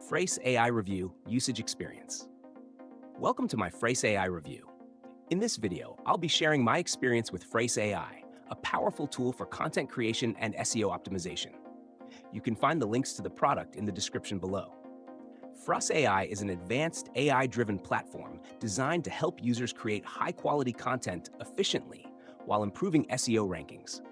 Frase AI Review Usage Experience. Welcome to my Frase AI Review. In this video, I'll be sharing my experience with Frase AI, a powerful tool for content creation and SEO optimization. You can find the links to the product in the description below. Frase AI is an advanced AI-driven platform designed to help users create high-quality content efficiently while improving SEO rankings.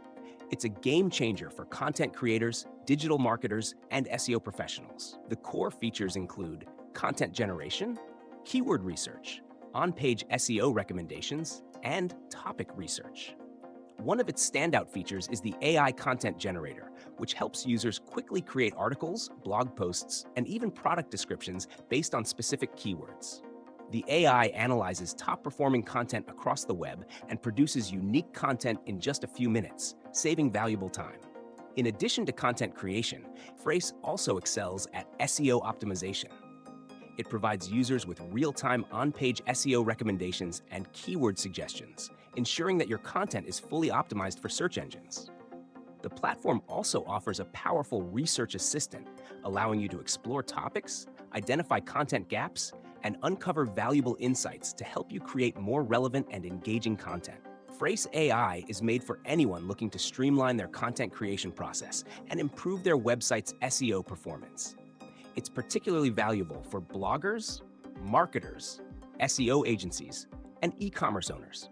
It's a game changer for content creators, digital marketers, and SEO professionals. The core features include content generation, keyword research, on-page SEO recommendations, and topic research. One of its standout features is the AI content generator, which helps users quickly create articles, blog posts, and even product descriptions based on specific keywords. The AI analyzes top-performing content across the web and produces unique content in just a few minutes, saving valuable time. In addition to content creation, Frase also excels at SEO optimization. It provides users with real-time on-page SEO recommendations and keyword suggestions, ensuring that your content is fully optimized for search engines. The platform also offers a powerful research assistant, allowing you to explore topics, identify content gaps, and uncover valuable insights to help you create more relevant and engaging content. Frase AI is made for anyone looking to streamline their content creation process and improve their website's SEO performance. It's particularly valuable for bloggers, marketers, SEO agencies, and e-commerce owners.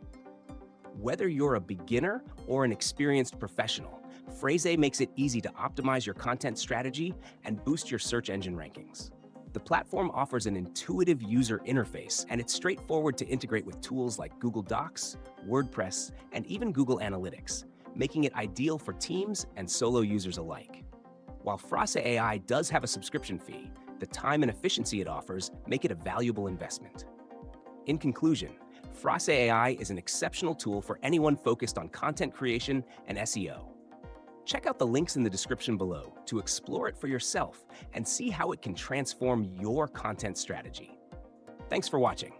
Whether you're a beginner or an experienced professional, Frase makes it easy to optimize your content strategy and boost your search engine rankings. The platform offers an intuitive user interface, and it's straightforward to integrate with tools like Google Docs, WordPress, and even Google Analytics, making it ideal for teams and solo users alike. While Frase AI does have a subscription fee, the time and efficiency it offers make it a valuable investment. In conclusion, Frase AI is an exceptional tool for anyone focused on content creation and SEO. Check out the links in the description below to explore it for yourself and see how it can transform your content strategy. Thanks for watching.